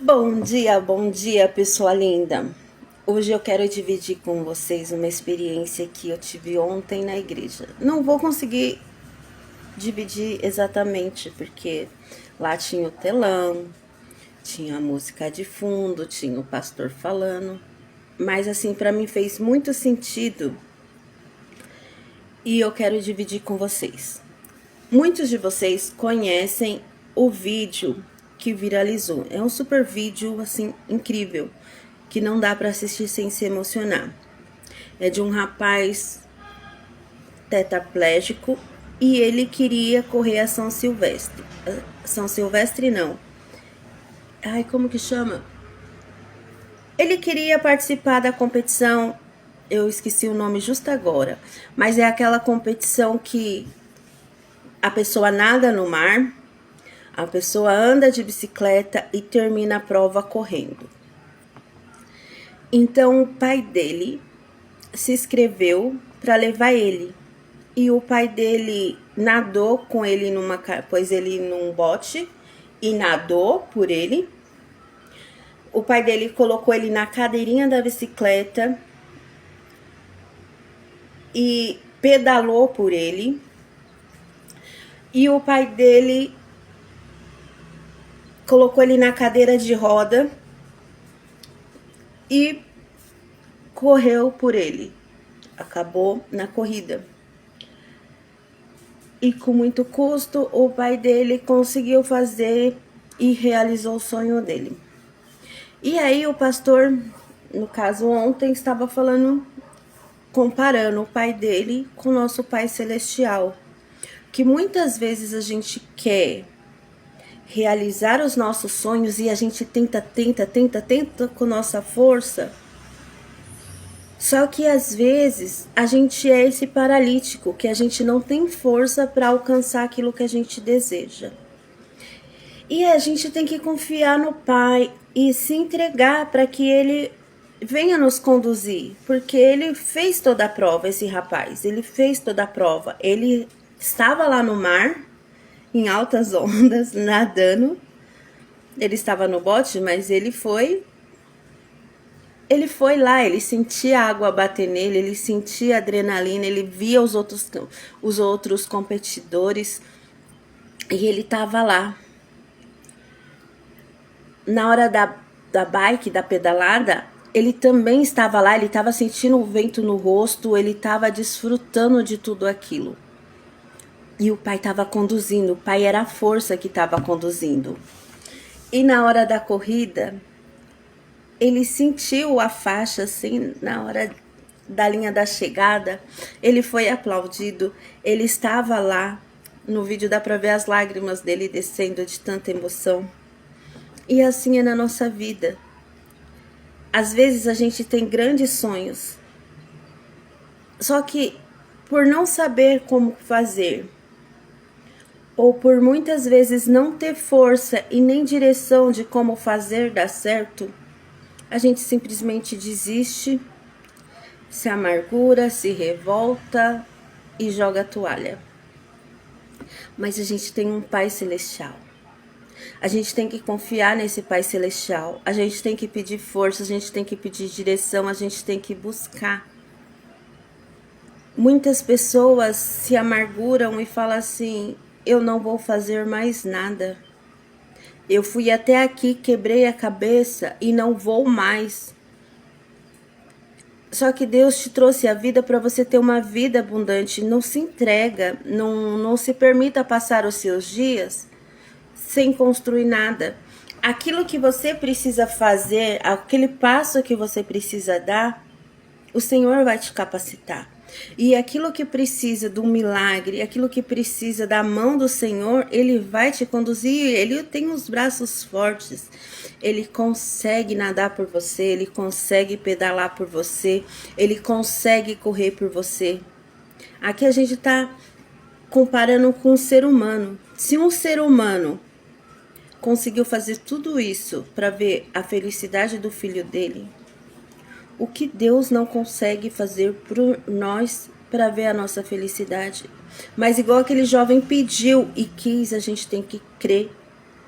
Bom dia, pessoa linda. Hoje eu quero dividir com vocês uma experiência que eu tive ontem na igreja. Não vou conseguir dividir exatamente, porque lá tinha o telão, tinha a música de fundo, tinha o pastor falando, mas assim, para mim fez muito sentido e eu quero dividir com vocês. Muitos de vocês conhecem o vídeo que viralizou. É um super vídeo, assim, incrível, que não dá para assistir sem se emocionar. É de um rapaz tetraplégico e ele queria correr a São Silvestre. São Silvestre não. Ai, como que chama? Ele queria participar da competição, eu esqueci o nome justo agora, mas é aquela competição que a pessoa nada no mar, a pessoa anda de bicicleta e termina a prova correndo. Então o pai dele se inscreveu para levar ele. E o pai dele nadou com ele pôs ele num bote e nadou por ele. O pai dele colocou ele na cadeirinha da bicicleta e pedalou por ele. E o pai dele colocou ele na cadeira de roda e correu por ele. Acabou na corrida. E com muito custo, o pai dele conseguiu fazer e realizou o sonho dele. E aí o pastor, no caso ontem, estava falando, comparando o pai dele com o nosso Pai Celestial. Que muitas vezes a gente quer realizar os nossos sonhos e a gente tenta com nossa força. Só que às vezes a gente é esse paralítico, que a gente não tem força para alcançar aquilo que a gente deseja. E a gente tem que confiar no Pai e se entregar para que Ele venha nos conduzir, porque ele fez toda a prova, esse rapaz, ele fez toda a prova. Ele estava lá no mar, em altas ondas, nadando. Ele estava no bote, mas ele foi lá, ele sentia a água bater nele, ele sentia a adrenalina, ele via os outros competidores e ele estava lá. Na hora da bike, da pedalada, ele também estava lá, ele estava sentindo o vento no rosto, ele estava desfrutando de tudo aquilo. E o pai estava conduzindo, o pai era a força que estava conduzindo. E na hora da corrida, ele sentiu a faixa assim, na hora da linha da chegada, ele foi aplaudido, ele estava lá, no vídeo dá para ver as lágrimas dele descendo de tanta emoção. E assim é na nossa vida. Às vezes a gente tem grandes sonhos, só que por não saber como fazer, ou por muitas vezes não ter força e nem direção de como fazer dar certo, a gente simplesmente desiste, se amargura, se revolta e joga a toalha. Mas a gente tem um Pai Celestial. A gente tem que confiar nesse Pai Celestial. A gente tem que pedir força, a gente tem que pedir direção, a gente tem que buscar. Muitas pessoas se amarguram e falam assim: eu não vou fazer mais nada. Eu fui até aqui, quebrei a cabeça e não vou mais. Só que Deus te trouxe a vida para você ter uma vida abundante. Não se entrega, não se permita passar os seus dias sem construir nada. Aquilo que você precisa fazer, aquele passo que você precisa dar, o Senhor vai te capacitar. E aquilo que precisa de um milagre, aquilo que precisa da mão do Senhor, Ele vai te conduzir. Ele tem os braços fortes, Ele consegue nadar por você, Ele consegue pedalar por você, Ele consegue correr por você. Aqui a gente está comparando com um ser humano. Se um ser humano conseguiu fazer tudo isso para ver a felicidade do filho dele, o que Deus não consegue fazer por nós para ver a nossa felicidade? Mas igual aquele jovem pediu e quis, a gente tem que crer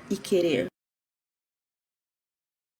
e querer.